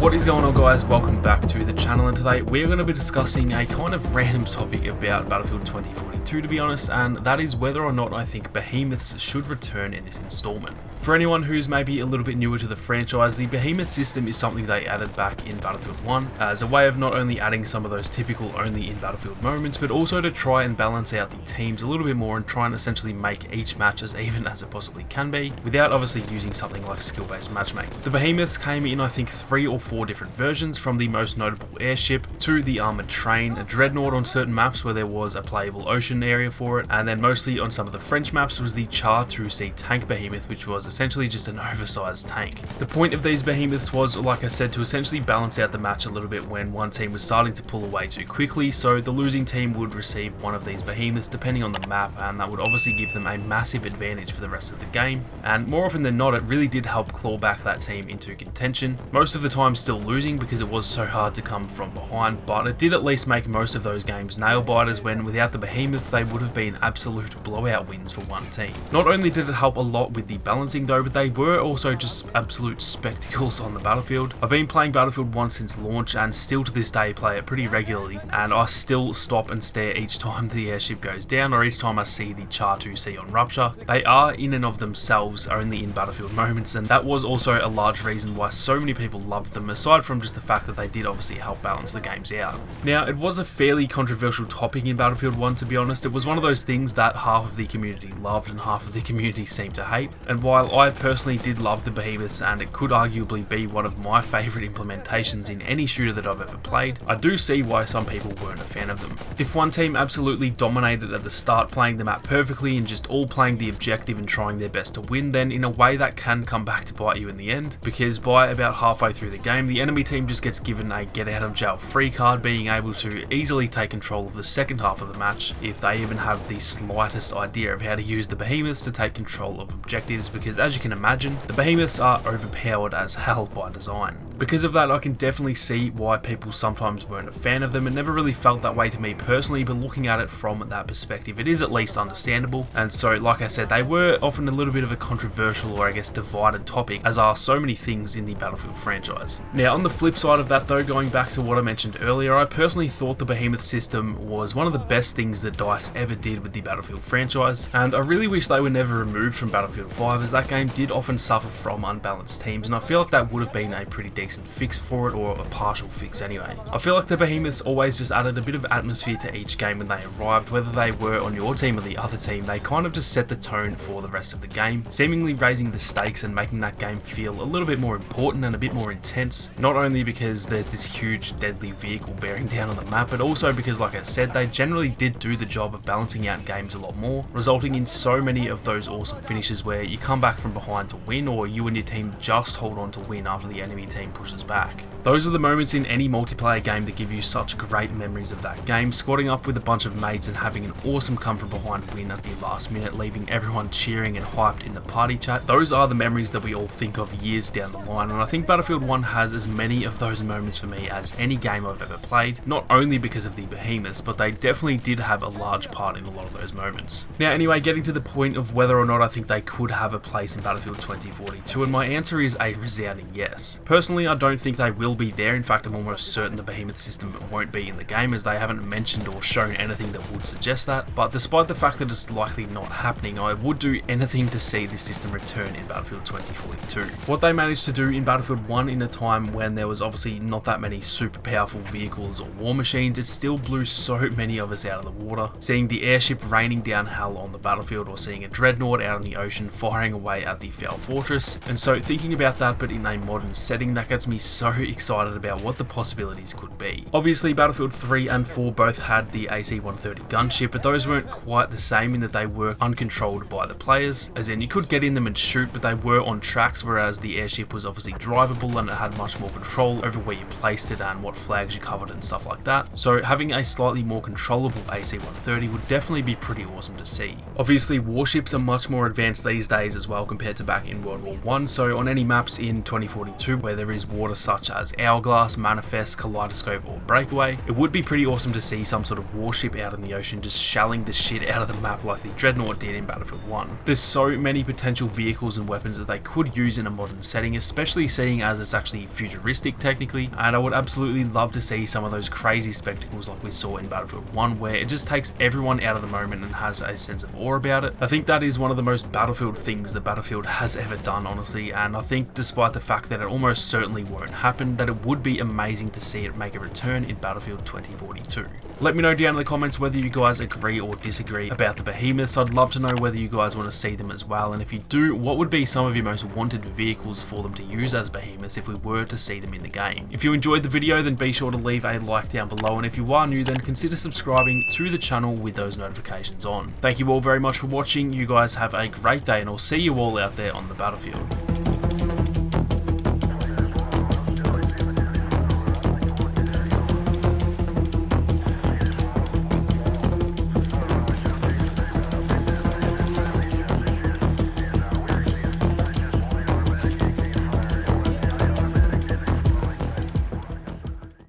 What is going on, guys? Welcome back to the channel, and today we're going to be discussing a kind of random topic about Battlefield 2042, to be honest, and that is whether or not I think behemoths should return in this installment. For anyone who's maybe a little bit newer to the franchise, the Behemoth System is something they added back in Battlefield 1 as a way of not only adding some of those typical only in Battlefield moments, but also to try and balance out the teams a little bit more and try and essentially make each match as even as it possibly can be, without obviously using something like skill-based matchmaking. The Behemoths came in, I think, 3 or 4 different versions, from the most notable airship to the armoured train, a dreadnought on certain maps where there was a playable ocean area for it, and then mostly on some of the French maps was the Char 2C tank behemoth, which was essentially just an oversized tank. The point of these behemoths was, like I said, to essentially balance out the match a little bit when one team was starting to pull away too quickly, so the losing team would receive one of these behemoths depending on the map, and that would obviously give them a massive advantage for the rest of the game. And more often than not, it really did help claw back that team into contention, most of the time still losing because it was so hard to come from behind, but it did at least make most of those games nail biters, when without the behemoths they would have been absolute blowout wins for one team. Not only did it help a lot with the balancing though, but they were also just absolute spectacles on the battlefield. I've been playing Battlefield 1 since launch and still to this day play it pretty regularly, and I still stop and stare each time the airship goes down or each time I see the Char 2C on rupture. They are in and of themselves only in Battlefield moments, and that was also a large reason why so many people loved them, aside from just the fact that they did obviously help balance the games out. Now, it was a fairly controversial topic in Battlefield 1, to be honest. It was one of those things that half of the community loved and half of the community seemed to hate, and while I personally did love the behemoths and it could arguably be one of my favourite implementations in any shooter that I've ever played, I do see why some people weren't a fan of them. If one team absolutely dominated at the start, playing the map perfectly and just all playing the objective and trying their best to win, then in a way that can come back to bite you in the end, because by about halfway through the game the enemy team just gets given a get out of jail free card, being able to easily take control of the second half of the match if they even have the slightest idea of how to use the behemoths to take control of objectives, because as you can imagine, the behemoths are overpowered as hell by design. Because of that, I can definitely see why people sometimes weren't a fan of them. It never really felt that way to me personally, but looking at it from that perspective, it is at least understandable. And so, like I said, they were often a little bit of a controversial, or I guess divided topic, as are so many things in the Battlefield franchise. Now, on the flip side of that though, going back to what I mentioned earlier, I personally thought the Behemoth system was one of the best things that DICE ever did with the Battlefield franchise, and I really wish they were never removed from Battlefield 5, as that game did often suffer from unbalanced teams, and I feel like that would have been a pretty decent fix for it, or a partial fix anyway. I feel like the behemoths always just added a bit of atmosphere to each game when they arrived, whether they were on your team or the other team. They kind of just set the tone for the rest of the game, seemingly raising the stakes and making that game feel a little bit more important and a bit more intense, not only because there's this huge deadly vehicle bearing down on the map, but also because, like I said, they generally did do the job of balancing out games a lot more, resulting in so many of those awesome finishes where you come back from behind to win, or you and your team just hold on to win after the enemy team pushes back. Those are the moments in any multiplayer game that give you such great memories of that game, squatting up with a bunch of mates and having an awesome come from behind win at the last minute, leaving everyone cheering and hyped in the party chat. Those are the memories that we all think of years down the line, and I think Battlefield 1 has as many of those moments for me as any game I've ever played, not only because of the behemoths, but they definitely did have a large part in a lot of those moments. Now anyway, getting to the point of whether or not I think they could have a place in Battlefield 2042, and my answer is a resounding yes. Personally, I don't think they will be there. In fact, I'm almost certain the Behemoth system won't be in the game, as they haven't mentioned or shown anything that would suggest that. But despite the fact that it's likely not happening, I would do anything to see this system return in Battlefield 2042. What they managed to do in Battlefield 1 in a time when there was obviously not that many super powerful vehicles or war machines, it still blew so many of us out of the water. Seeing the airship raining down hell on the battlefield, or seeing a dreadnought out in the ocean firing away at the Foul Fortress. And so thinking about that but in a modern setting, that gets me so excited about what the possibilities could be. Obviously Battlefield 3 and 4 both had the AC-130 gunship, but those weren't quite the same in that they were uncontrolled by the players, as in you could get in them and shoot, but they were on tracks, whereas the airship was obviously drivable and it had much more control over where you placed it and what flags you covered and stuff like that. So having a slightly more controllable AC-130 would definitely be pretty awesome to see. Obviously warships are much more advanced these days as well compared to back in World War I, so on any maps in 2042 where there is water such as Hourglass, Manifest, Kaleidoscope or Breakaway. It would be pretty awesome to see some sort of warship out in the ocean just shelling the shit out of the map like the Dreadnought did in Battlefield 1. There's so many potential vehicles and weapons that they could use in a modern setting, especially seeing as it's actually futuristic technically, and I would absolutely love to see some of those crazy spectacles like we saw in Battlefield 1 where it just takes everyone out of the moment and has a sense of awe about it. I think that is one of the most Battlefield things that Battlefield has ever done, honestly, and I think despite the fact that it almost certainly won't happen, that it would be amazing to see it make a return in Battlefield 2042. Let me know down in the comments whether you guys agree or disagree about the Behemoths. I'd love to know whether you guys want to see them as well, and if you do, what would be some of your most wanted vehicles for them to use as Behemoths if we were to see them in the game. If you enjoyed the video, then be sure to leave a like down below, and if you are new, then consider subscribing to the channel with those notifications on. Thank you all very much for watching. You guys have a great day, and I'll see you all out there on the battlefield.